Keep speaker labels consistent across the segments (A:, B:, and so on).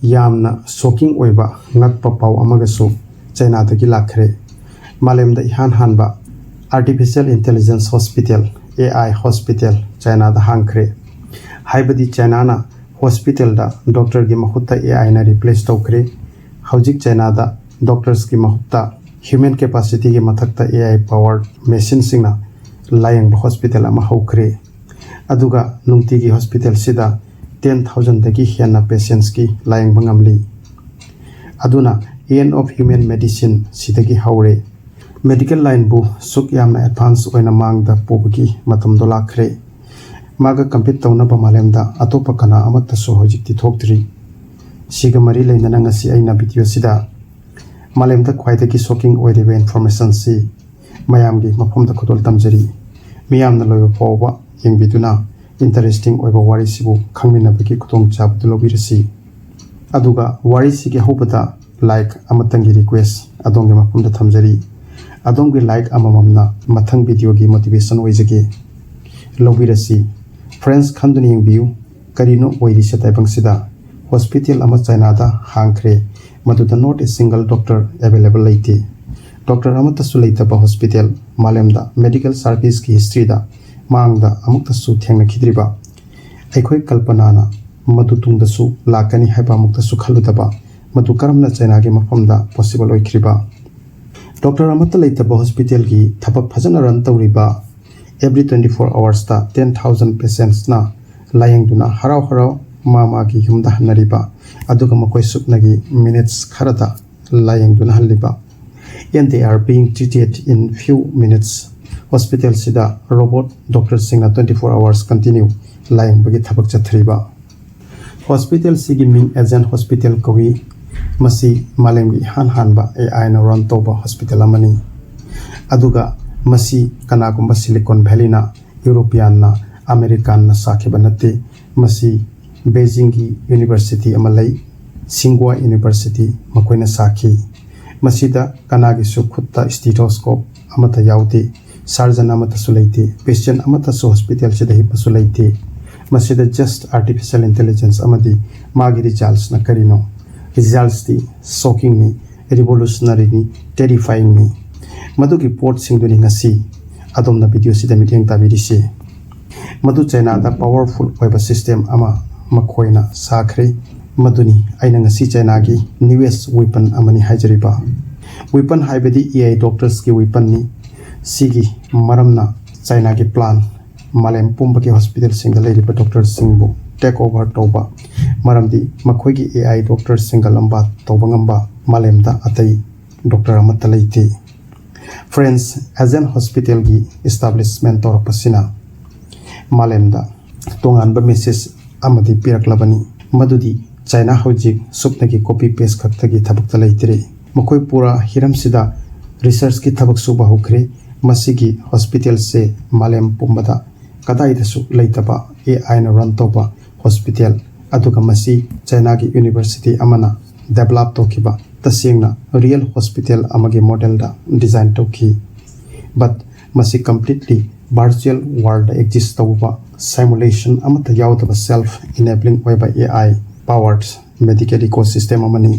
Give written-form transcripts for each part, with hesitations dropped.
A: Yamna shocking oiba ngakpa pau amagasu China dagi lakhre Malemda ihan hanba Artificial Intelligence Hospital AI Hospital China da Hangkhre haibadi China na hospital da doctor gi mahutta AI na replace taukhre haujik China da doctors gi mahutta human capacity gi mathakta AI powered machine singna layang hospital ama haukhre aduga nungti gi hospital sida 10,000 dagi hanna patients ki layang bangamli aduna end of human medicine sidagi haure medical line bu suk yamna advance oina mangda pobagi matam dolakhre maga compete tawna ba malemda atoppa kana amatta so hojikti thokdri siga mari leina ngasi aina video sida malemda khwaidagi shocking oiribe information si mayamgi mafamda khodol tamjari miyamna loibafau yengbiduna interesting oiba wari sibu khangminnasi khutong chabdu lobirasi aduga wari sigi hobada like amatangi request adonge mafamda thamjari adonge like amamamna mathang video gi motivation oijage lobirasi friends khanduni yengbiu karino oiri setaibang sida hospital ama China da Hangkhre maduda not a single doctor available laite doctor amata sulaita ba hospital Malemda medical service ki history da mangda amukta su thengna khidriba aikhoi kalpana na madu tungda su lakani haiba amukta su khaludaba madu karamna China ge mafamda possible oikhriba doctor amata laita ba hospital gi thabak phajana run tawriba every 24 hours ta 10,000 patients na layengduna harau mama gi humda hanariba aduga makoi suknagi minutes kharada layengduna haliba and they are being treated in few minutes hospital sida robot doctor singna 24 hours continue layeng bagi thabak chathriba hospital sigi ming agent hospital kowi masi malemgi hanba AI na run toba hospital amani aduga masi kanagumba Silicon Valley na European na American na sakhiba nate masi Beijing gi University amalai Singwa University makoina sakhi masida kanagi su khutta stethoscope amata yauti surgeon amata sulaiti patient amata su hospital sida hi pasulaiti masida just artificial intelligence amadi magi results na karino results ti shocking ni revolutionary ni terrifying ni madugi port singduni ngasi adomna video sida miteng tabirisi madu China da powerful oiba system ama makhoina sakhre maduni aina ngasi China gi newest weapon amani hajariba weapon haibedi AI doctors ki weapon ni sigi maramna China gi plan Malem pumbaki hospital single leiriba doctors singbu take over tauba maramdi makhoi gi AI doctors single lamba taubangamba Malemda atei doctor amata leite friends as an hospital gi establishment tor pasina Malemda tonganba message amadi piraklabani madudi China hojik supnagi copy paste khaktagi thabakta leitre makoi pura hiram sida research ki thabak suba hokre masigi hospital se Malem pumbada kadai dasu leitaba AI na run toba hospital aduga masi China gi university amana develop tokiba tasingna real hospital amagi model da design toki but masi completely virtual world exist toba simulation amata yaudaba self enabling by AI powered medical ecosystem amani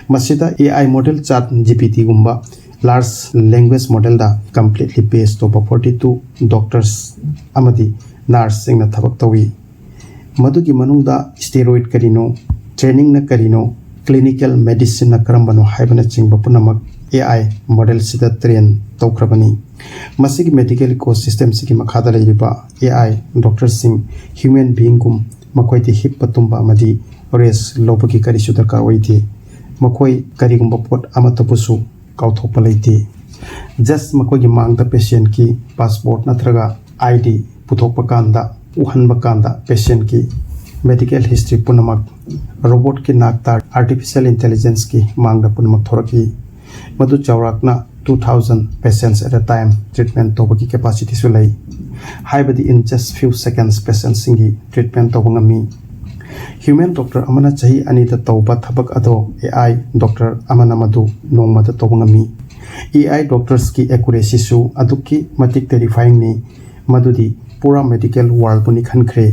A: masida AI model chat GPT gumba large language model da completely based over 42 doctors amadi nursing na thabak tawi madugi manungda steroid karino training na karino clinical medicine na karambano haibana chingba punamak AI model sida train taukrabani masigi medical ecosystem sigi makhada leiriba AI doctor sing human being gum makoi ti hip patumba amadi res lobaki kari sudaka oiti makoi kari gumba pot amatapusu kauthopa leiti just makoi gi mangda patient ki passport nathraga ID puthokpa kanda uhanba kanda patient ki medical history punamak robot ki nakta artificial intelligence ki mangda punamak thoraki madu chawrakna 2000 patients at a time treatment tobaki capacity sulai haibadi in just few seconds patients singi treatment tobangami human doctor amana chahi anita tauba thabak ado AI doctor amana madu nongmata tobangami AI doctors ki accuracy su aduki matik terrifying ni madudi pura medical world puni Hangkhre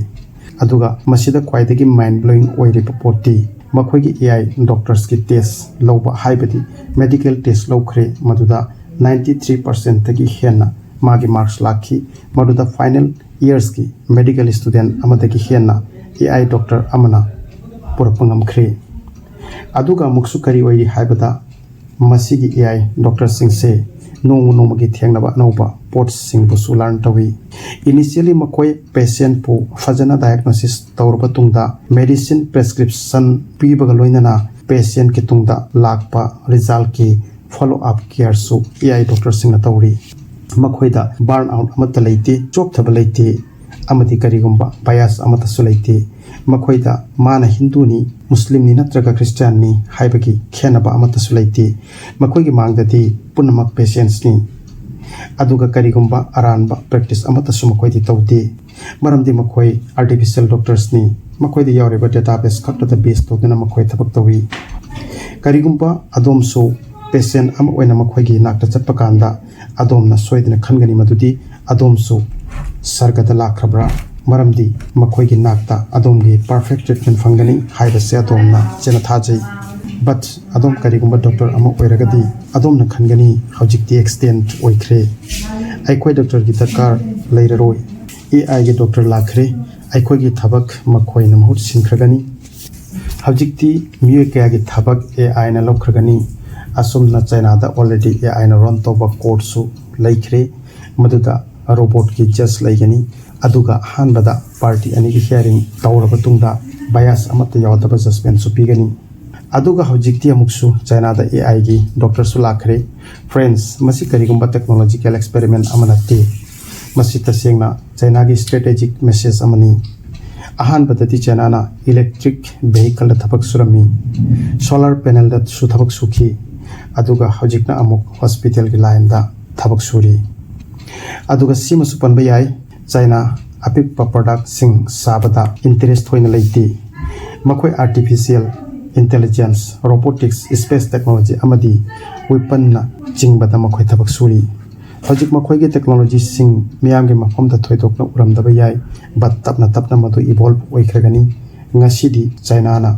A: aduga masida khwaidagi mind blowing oiriba poti मखोइगी AI doctors की test लौबा हाइबदी medical test लौखरे मदुदा 93% तकी हेन्ना मागी marks लाखी मदुदा फाइनल इयर्स की मेडिकल स्टूडेंट अमदगी हेन्ना AI डॉक्टर अमना पुरक्पा ngamkhiba अदुगा मुक्सु करी ओई हाइबदा मसीगी AI डॉक्टर सिंगसे नोंगमगी थेंगनबा अनौबा पोट्स सिंगबुसु लर्न तवी इनिशियली मकोय पेशेंट पु फजना डायग्नोसिस तौरबा तुंगदा मेडिसिन प्रेस्क्रिप्शन पीबगा लोइनना पेशेंट के तुंगदा लाकपा रिजल्ट की फॉलो अप केयर सु AI डॉक्टर सिंगना तौरी मखोइदा बर्न आउट अमत लेते चोप थब लेते अमदी करिगुंबा बायस अमत सु लेते मखोइदा माना हिंदूनी मुस्लिमनी नत्रगा क्रिश्चियननी हाइबगी खेनबा अमत सु लेते मखोइगी मांगददी पुनमक पेशेंट्सनी अदुगा करिगुंबा अरानबा प्रैक्टिस अमत सु मखोइदी तौदे मरमदी मखोइ आर्टिफिशियल डॉक्टर्सनी मखोइदी याउरिबा डेटाबेस खक्तदा बेस तौदना मखोइ थबक तौई करिगुंबा अदोमसु पेशेंट अम ओइना मखोइगी नाकता चप्पा कांदा अदोमना सोइदना खनगनी मदुदी अदोमसु सरगदा लाखरब्रा मरमदी मखोइगी नाकता अदोमगी परफेक्ट ट्रीटमेंट फंगनी हाइबसे अदोमना चेना थाजै बट अदोम करिगुंबा डॉक्टर अम ओइरगदी अदोमना खनगनी हौजिकती एक्सटेंड ओइख्रे aikhoi डॉक्टर की दरकार लेररोय AI के डॉक्टर लाखरे aikhoi की थबक मखोइना महूत सिनख्रगनी हौजिकती मियो कया की थबक AI ना लौख्रगनी असुमना चाइनादा ऑलरेडी AI ना रन तौबा कोर्सु लेख्रे मदुदा रोबोट की जस्ट लेगनी अदुगा हानबदा पार्टी अनि की हियरिंग तौरबा तुंगदा बायस अमत यावदबा जजमेंट सु पीगनी अदुगा हौजिकती अमुक्सु चाइनादा AI की डॉक्टर सु लाखरे फ्रेंड्स मसी करिगुंबा टेक्नोलॉजिकल एक्सपेरिमेंट अमनते मसी तसेंगना चाइना की स्ट्रेटेजिक मेसेज अमनी अहानबदती चाइनाना इलेक्ट्रिक वेहिकल थबक सुरमी सोलर पैनल दा सु थबक सुखी अदुगा हौजिकना अमुक हॉस्पिटल की लाइन दा थबक सुरी अदुगा सिमसु पनबा याय चाइना अपिकपा प्रोडक्ट सिंग साबदा इंटरेस्ट होइना लेती मखोइ artificial intelligence robotics space technology अमदी वेपन ना चिंगबदा मखोइ थबक सुरी हौजिक मखोइगे टेक्नोलॉजी सिंग मियामगे मफमदा थोइदोकना उरमदबा याय बट तपना मदु इवॉल्व ओइख्रगनी ngasiदी चाइना ना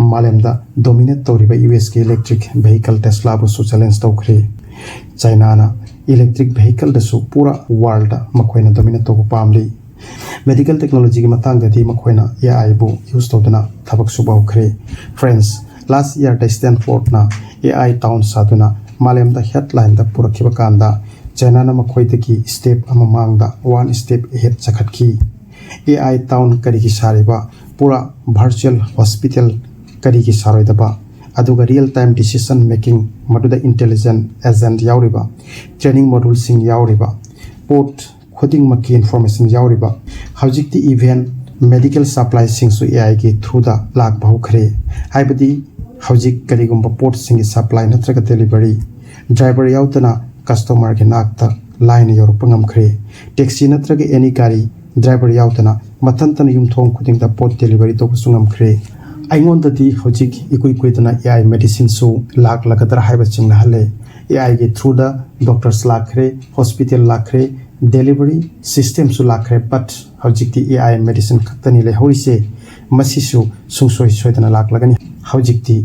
A: मालेमदा डोमिनेट तौरिबा US के इलेक्ट्रिक वेहिकल टेस्ला बुसु चैलेंज तौख्रे चाइना ना इलेक्ट्रिक वेहिकल दसु पूरा वर्ल्ड मखोइना डोमिनेट तौबा पामली मेडिकल टेक्नोलॉजी की मतंगदी मखोइना AI बु यूज तौदना थबक सुबाउख्रे friends last year the Stanford ना AI टाउन सादुना मालेमदा हेडलाइन दा पुरखिबा कांदा चाइना ना मखोइदगी स्टेप अमा मांगदा वन स्टेप अहेड चखटकी AI टाउन करिगी सारिबा पूरा वर्चुअल हॉस्पिटल करिगी सारोइदबा अदुगा रियल टाइम डिसीजन मेकिंग मदुदा इंटेलिजेंट एजेंट याउरिबा ट्रेनिंग मॉड्यूल सिंग याउरिबा पोर्ट खुदिंग मकी इंफॉर्मेशन याउरिबा हौजिकती इवेंट मेडिकल सप्लाई सिंग सु AI की थ्रू दा लाख बहुखरे हाइबदी हौजिक करिगुंबा पोर्ट सिंग सप्लाई नत्रगा डिलीवरी ड्राइवर याउतना कस्टमर के नाकता लाइन योरप ngamkhiba टैक्सी नत्रगा एनी गाड़ी ड्राइवर याउतना मथंतन युमथोंग खुदिंग दा पोर्ट डिलीवरी तो ngamkhiba आइंगोंददी हौजिक इकुइकुइदना AI मेडिसिन सु लाख लगदर हाइबा चिंगना हले AI के थ्रू दा डॉक्टर्स लाखरे हॉस्पिटल लाखरे डिलीवरी सिस्टम सु लाखरे बट हौजिकती AI मेडिसिन खक्तनी ले होइसे मसिसु सुंसोय सोयदना लाख लगनी हौजिकती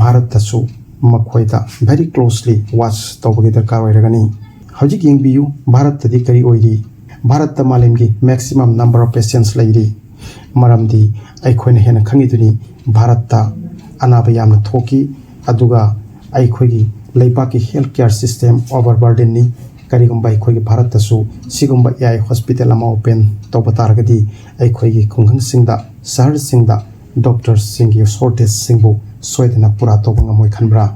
A: भारत तसु मखोइदा वेरी क्लोजली वाच तौबगी दरकार ओइरगनी हौजिक यंगबियु भारत तदी करी ओइरी भारत मालेम की मैक्सिमम नंबर ऑफ पेशेंट्स लैरी मरमदी aikhoi हेन खंगिदुनी भारत अनाब यामना थोकी अदुगा aikhoi लेबा की हेल्थ केयर सिस्टम ओवरबर्डन नि करिगुंबा aikhoi भारत तसु सिगुंबा AI हॉस्पिटल अमा ओपन तौबा तारगदी aikhoi खुंगंग सिंगदा शहर सिंगदा डॉक्टर्स सिंगी शॉर्टेज सिंगबु सोयदना पूरा तौबा ngमoi खनब्रा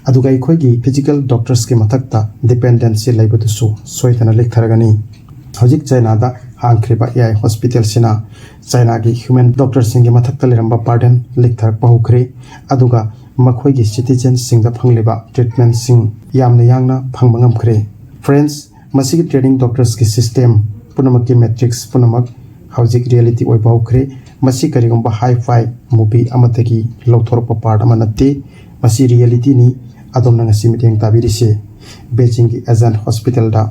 A: अदुगा aikhoi फिजिकल डॉक्टर्स के मथक्ता डिपेंडेंसी लेबदुसु सोयदना लेखथरगनी हौजिक चाइना दा Hangkhre AI हॉस्पिटल सिना चाइना की ह्यूमन डॉक्टर सिंह के मथक्ता लेरंबा पार्डन लिखथर बहुखरे अदुगा मखोइ की सिटीजन सिंह दा फंगलेबा ट्रीटमेंट सिंह यामना यांगना फंगबा ngamkhiba फ्रेंड्स मसी ट्रेनिंग डॉक्टर्स की सिस्टम पुनमक की मैट्रिक्स पुनमक हौजिक रियलिटी ओइ बहुखरे मसी करिगुंबा हाई फाई मूवी अमतगी लौथोरप पार्ट अमा नते मसी रियलिटी नि अदोमना ngasi मिटिंग ताबिरिसे बेजिंग की एजेंट हॉस्पिटल दा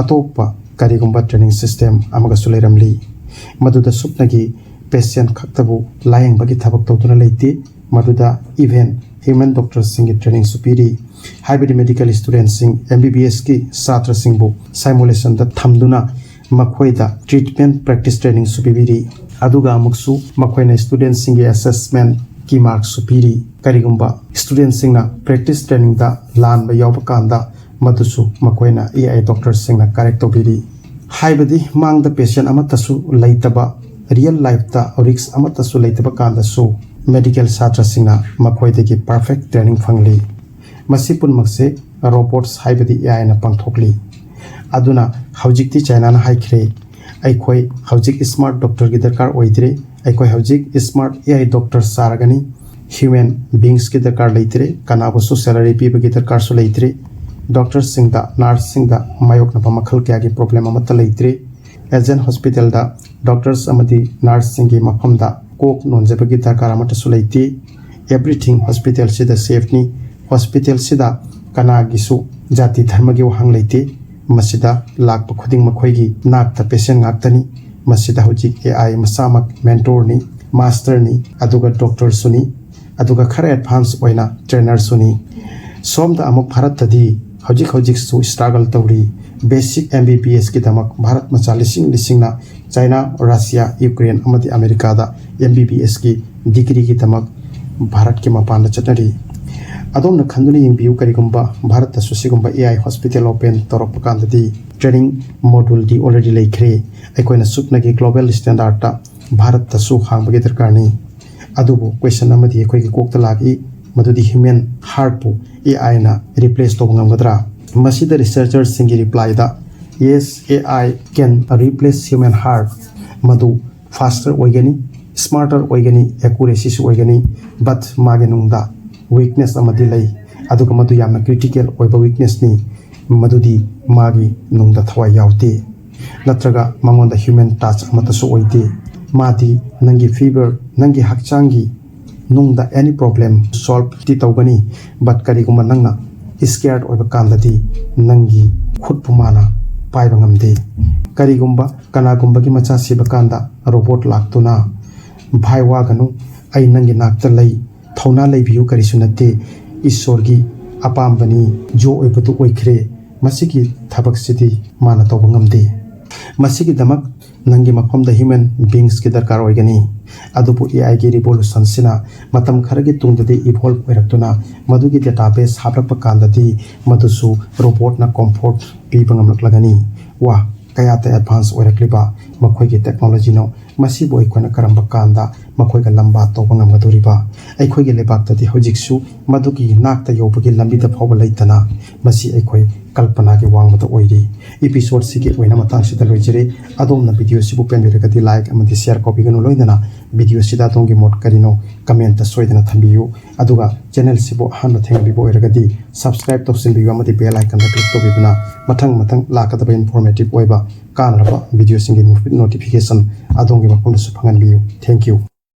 A: atoppa करिगुंबा ट्रेनिंग सिस्टम अमगा सुलेरमली मदुदा सुपनगी पेशेंट खक्तबु लायंग बगी थबक तौदुना लेते maduda even human doctors singi training supiri haibidi medical students sing MBBS ki satra singbu simulation da thamduna makhoida treatment practice training supiri aduga amuksu makhoina students singi assessment ki mark supiri karigumba students singna practice training da lan ba yawba kanda madusu makhoina AI doctors singna correct tobiri haibidi mang the patient amatasu laitaba real life ta risk amatasu laitaba kanda so medical satra singna makhoidagi perfect training phangli masipun makse robots haibidi AI na pangthokli aduna haujikti China na haikhre aikhoi haujik smart doctor gi darkar oidre aikhoi haujik smart AI doctor saragani human beings ki darkar leitre kanabo so salary pi gi darkar so leitre doctors singda nurse singda mayok na pamakhal kya gi problem amata leitre agent hospital da doctors amadi nurse singi mafamda kok nonjaba gi darkar amata so leite everything hospital sida safe ni hospital sida kana gisu jati dharma gi wahang leite masida lakpa khuding makhoigi nakta patient ngaktani masida hojik AI masamak mentor ni master ni aduga doctor suni aduga khare advance oina trainer suni somda amuk bharat tadi hojik su struggle tawri basic MBBS ki damak bharat macha lising na China Russia Ukraine amadi America da MBBS ki degree ki damak bharat ki mapanda chatari adom na khanduni yingbiu karigumba bharat ta susigumba AI hospital open torok kandadi training module di already leikhre aikoina supna gi global standard ta bharat ta su khangba gi darkar ni adubu question amadi akoi gi kokta lagi madudi human heart pu AI na replace to ngamgadra masida researchers singi reply da yes AI can replace human heart madu faster oigani smarter oigani accuracy su oigani but magenungda weakness amadi lay aduga madu yamna critical oiba weakness ni madudi magi nungda thwa yauti natraga mangonda human touch amata so oite mati nangi fever nangi hakchangi nungda any problem solve ti tawgani but kariguma nangna scared oiba kandadi nangi khut pumbana paiba ngamde karigumba kanagumba gi macha siba kanda robot laktuna bhai wa ganu ai nangi nakta lay thona leibiu karisunate isorgi apambani jo oibatu oikhre masiki thabak sidi mana tawba ngamde masiki damak nangi mafamda human beings ki darkar oigani adupu AI gi revolution sina matam kharagi tungdadi evolve oiraktuna madugi database habrapa kandadi madusu robot na comfort pibangamlak lagani wa kayata advance oirakliba makhoi gi technology no masi boy kona karamba kanda makhoi ga lamba to bangam gaduriba aikhoi gi lebak tadi hojiksu madugi nakta yobagi lambi da phawba leitana masi aikhoi kalpana gi wangmata oiri episode sigi oina matang sida loijere adom na video sibu penbere kati like amadi share copy ganu loidana video sida tongi mod karino comment ta soidana thambiyu aduga channel sibu hanna thenga bibo eragadi subscribe to sinbiyu amadi bell icon da click to biduna matang lakadaba informative oiba kanraba video singi notification adongi makonda su phangan biyu thank you